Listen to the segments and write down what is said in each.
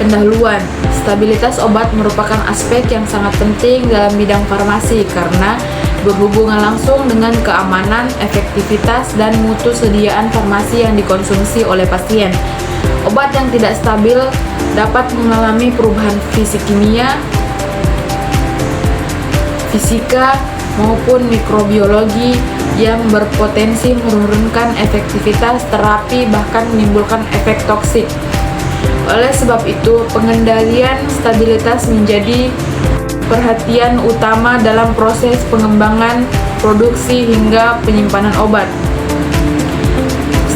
Pendahuluan. Stabilitas obat merupakan aspek yang sangat penting dalam bidang farmasi karena berhubungan langsung dengan keamanan, efektivitas, dan mutu sediaan farmasi yang dikonsumsi oleh pasien. Obat yang tidak stabil dapat mengalami perubahan fisika maupun mikrobiologi yang berpotensi menurunkan efektivitas terapi bahkan menimbulkan efek toksik. Oleh sebab itu, pengendalian stabilitas menjadi perhatian utama dalam proses pengembangan, produksi, hingga penyimpanan obat.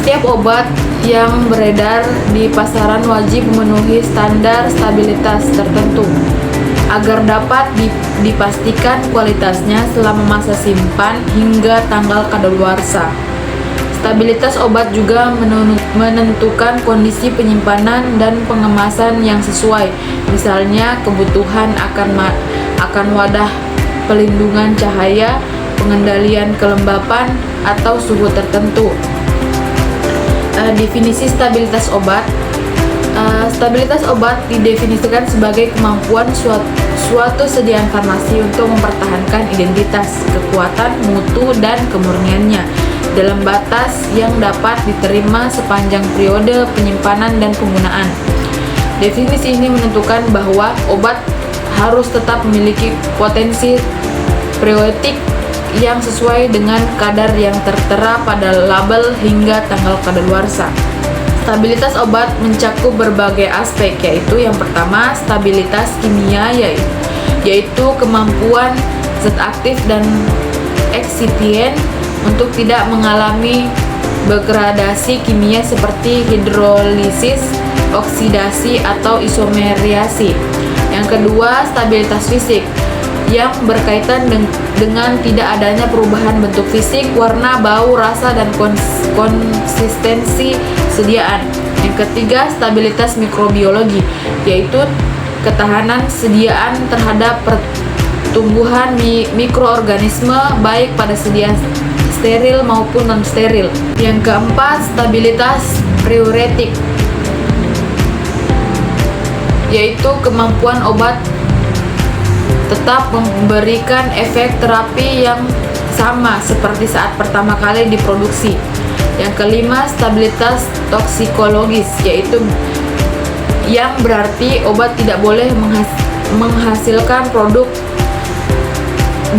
Setiap obat yang beredar di pasaran wajib memenuhi standar stabilitas tertentu agar dapat dipastikan kualitasnya selama masa simpan hingga tanggal kadaluarsa. Stabilitas obat juga menentukan kondisi penyimpanan dan pengemasan yang sesuai, misalnya kebutuhan akan wadah pelindungan cahaya, pengendalian kelembapan, atau suhu tertentu. Definisi stabilitas obat. Stabilitas obat didefinisikan sebagai kemampuan suatu sediaan farmasi untuk mempertahankan identitas, kekuatan, mutu, dan kemurniannya dalam batas yang dapat diterima sepanjang periode penyimpanan dan penggunaan. Definisi ini menentukan bahwa obat harus tetap memiliki potensi probiotik yang sesuai dengan kadar yang tertera pada label hingga tanggal kadaluarsa. Stabilitas obat mencakup berbagai aspek, yaitu yang pertama, stabilitas kimia, yaitu kemampuan zat aktif dan eksipien untuk tidak mengalami degradasi kimia seperti hidrolisis, oksidasi, atau isomeriasi. Yang kedua, stabilitas fisik yang berkaitan dengan tidak adanya perubahan bentuk fisik, warna, bau, rasa, dan konsistensi sediaan. Yang ketiga, stabilitas mikrobiologi, yaitu ketahanan sediaan terhadap pertumbuhan mikroorganisme baik pada sediaan steril maupun non-steril. Yang keempat, stabilitas preuretik, yaitu kemampuan obat tetap memberikan efek terapi yang sama seperti saat pertama kali diproduksi. Yang kelima, stabilitas toksikologis, yaitu yang berarti obat tidak boleh menghasilkan produk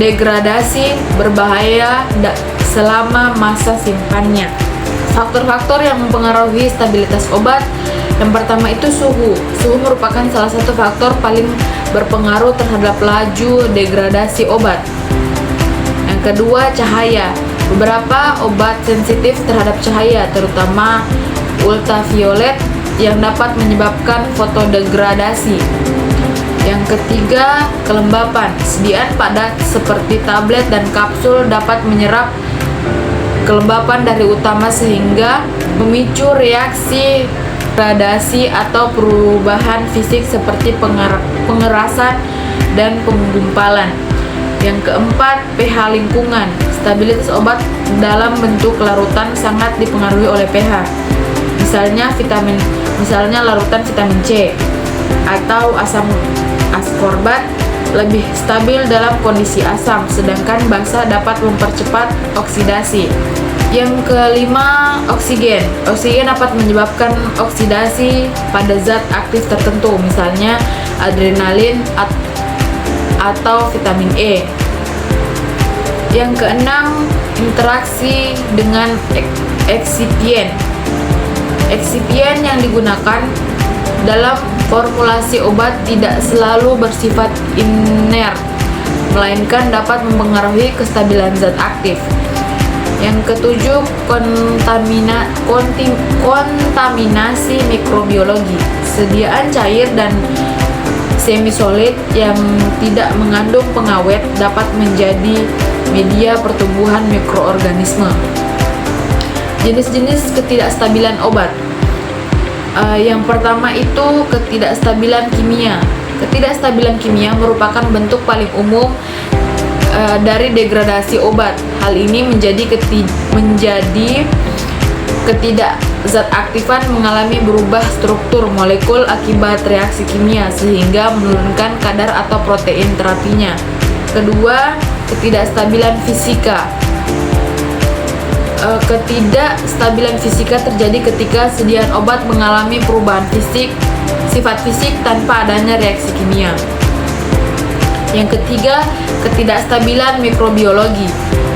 degradasi berbahaya selama masa simpannya. Faktor-faktor yang mempengaruhi stabilitas obat. Yang pertama itu suhu. Suhu merupakan salah satu faktor paling berpengaruh terhadap laju degradasi obat. Yang kedua, cahaya. Beberapa obat sensitif terhadap cahaya, terutama ultraviolet, yang dapat menyebabkan fotodegradasi. Yang ketiga, kelembapan. Sediaan padat seperti tablet dan kapsul dapat menyerap kelembapan dari utama sehingga memicu reaksi degradasi atau perubahan fisik seperti pengerasan dan penggumpalan. Yang keempat, pH lingkungan. Stabilitas obat dalam bentuk larutan sangat dipengaruhi oleh pH. Misalnya larutan vitamin C atau asam askorbat lebih stabil dalam kondisi asam, sedangkan basa dapat mempercepat oksidasi. Yang kelima, oksigen. Oksigen dapat menyebabkan oksidasi pada zat aktif tertentu, misalnya adrenalin atau vitamin E. Yang keenam, interaksi dengan eksipien. Eksipien yang digunakan dalam formulasi obat tidak selalu bersifat inert, melainkan dapat mempengaruhi kestabilan zat aktif. Yang ketujuh, kontaminasi mikrobiologi. Sediaan cair dan semi-solid yang tidak mengandung pengawet dapat menjadi media pertumbuhan mikroorganisme. Jenis-jenis ketidakstabilan obat. Yang pertama itu ketidakstabilan kimia. Ketidakstabilan kimia merupakan bentuk paling umum dari degradasi obat. Hal ini menjadi zat aktifan mengalami berubah struktur molekul akibat reaksi kimia sehingga menurunkan kadar atau protein terapinya. Kedua, ketidakstabilan fisika. Ketidakstabilan fisika terjadi ketika sediaan obat mengalami perubahan sifat fisik tanpa adanya reaksi kimia. Yang ketiga, ketidakstabilan mikrobiologi.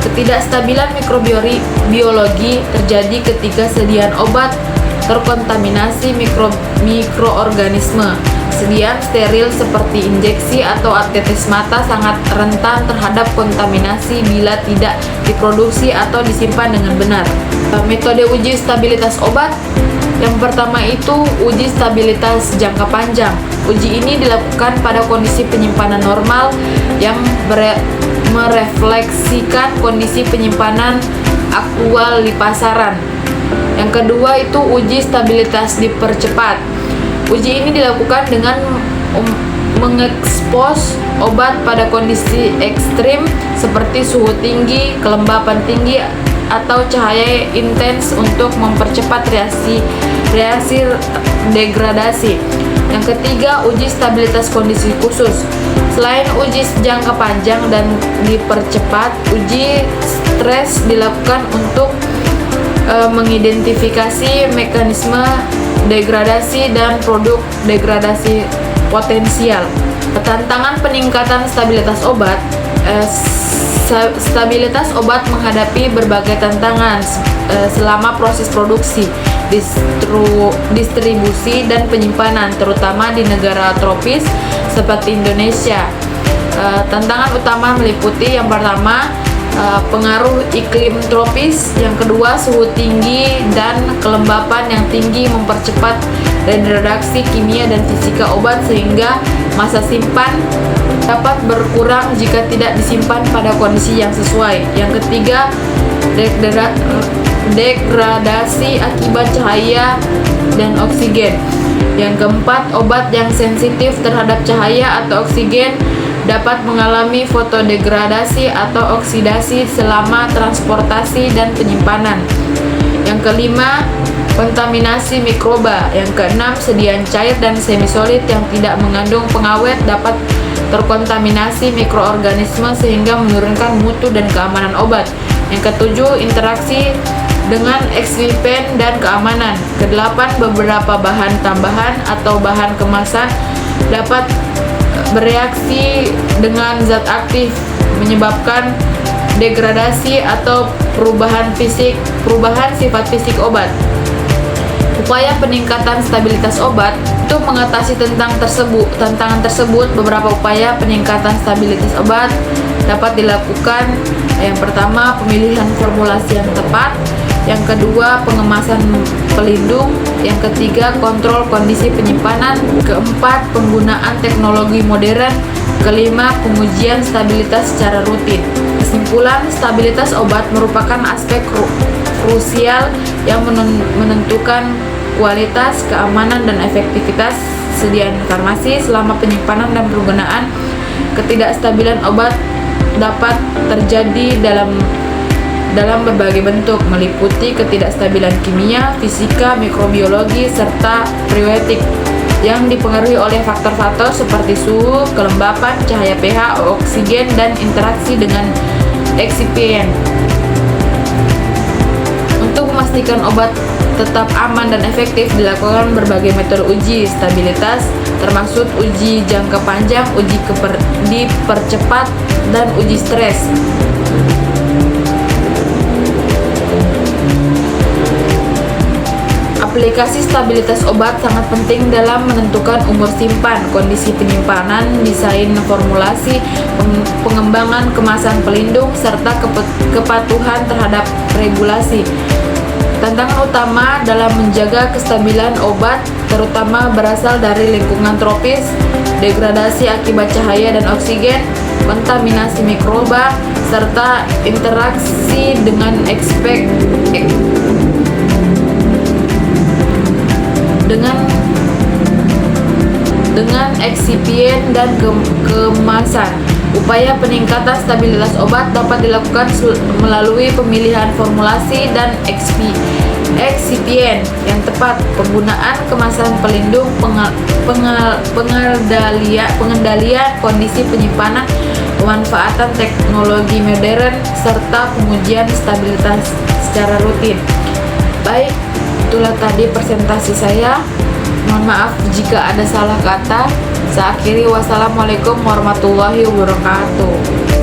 Ketidakstabilan mikrobiologi terjadi ketika sediaan obat terkontaminasi mikroorganisme. Sediaan steril seperti injeksi atau tetes mata sangat rentan terhadap kontaminasi bila tidak diproduksi atau disimpan dengan benar. Metode uji stabilitas obat. Yang pertama itu uji stabilitas jangka panjang. Uji ini dilakukan pada kondisi penyimpanan normal yang merefleksikan kondisi penyimpanan aktual di pasaran. Yang kedua itu uji stabilitas dipercepat. Uji ini dilakukan dengan mengekspos obat pada kondisi ekstrim seperti suhu tinggi, kelembapan tinggi, atau cahaya intens untuk mempercepat reaksi degradasi. Yang ketiga, uji stabilitas kondisi khusus. Selain uji jangka panjang dan dipercepat, uji stres dilakukan untuk mengidentifikasi mekanisme degradasi dan produk degradasi potensial. Tantangan peningkatan stabilitas obat. Stabilitas obat menghadapi berbagai tantangan selama proses produksi, distribusi, dan penyimpanan, terutama di negara tropis seperti Indonesia. Tantangan utama meliputi yang pertama, pengaruh iklim tropis, yang kedua suhu tinggi dan kelembapan yang tinggi mempercepat reduksi kimia dan fisika obat sehingga masa simpan dapat berkurang jika tidak disimpan pada kondisi yang sesuai. Yang ketiga, degradasi akibat cahaya dan oksigen. Yang keempat, obat yang sensitif terhadap cahaya atau oksigen dapat mengalami fotodegradasi atau oksidasi selama transportasi dan penyimpanan. Yang kelima, kontaminasi mikroba. Yang keenam, sediaan cair dan semisolid yang tidak mengandung pengawet dapat terkontaminasi mikroorganisme sehingga menurunkan mutu dan keamanan obat. Yang ketujuh, interaksi dengan eksipen dan keamanan. Kedelapan, beberapa bahan tambahan atau bahan kemasan dapat bereaksi dengan zat aktif menyebabkan degradasi atau perubahan sifat fisik obat. Upaya peningkatan stabilitas obat. Untuk mengatasi tantangan tersebut, beberapa upaya peningkatan stabilitas obat dapat dilakukan. Yang pertama, pemilihan formulasi yang tepat. Yang kedua, pengemasan pelindung. Yang ketiga, kontrol kondisi penyimpanan. Keempat, penggunaan teknologi modern. Kelima, pengujian stabilitas secara rutin. Kesimpulan, stabilitas obat merupakan aspek krusial yang menentukan kualitas, keamanan, dan efektivitas sediaan farmasi selama penyimpanan dan penggunaan. Ketidakstabilan obat dapat terjadi dalam berbagai bentuk, meliputi ketidakstabilan kimia, fisika, mikrobiologi, serta priotik yang dipengaruhi oleh faktor-faktor seperti suhu, kelembapan, cahaya pH, oksigen, dan interaksi dengan eksipien. Untuk memastikan obat tetap aman dan efektif, dilakukan berbagai metode uji stabilitas, termasuk uji jangka panjang, uji dipercepat, dan uji stres. Aplikasi stabilitas obat sangat penting dalam menentukan umur simpan, kondisi penyimpanan, desain formulasi, pengembangan kemasan pelindung, serta kepatuhan terhadap regulasi. Tantangan utama dalam menjaga kestabilan obat terutama berasal dari lingkungan tropis, degradasi akibat cahaya dan oksigen, kontaminasi mikroba, serta interaksi dengan eksipien dan kemasan. Upaya peningkatan stabilitas obat dapat dilakukan melalui pemilihan formulasi dan Excipient yang tepat, penggunaan kemasan pelindung, pengendalian kondisi penyimpanan, pemanfaatan teknologi modern, serta pengujian stabilitas secara rutin. Baik, itulah tadi presentasi saya. Mohon maaf jika ada salah kata. Saya akhiri, wassalamualaikum warahmatullahi wabarakatuh.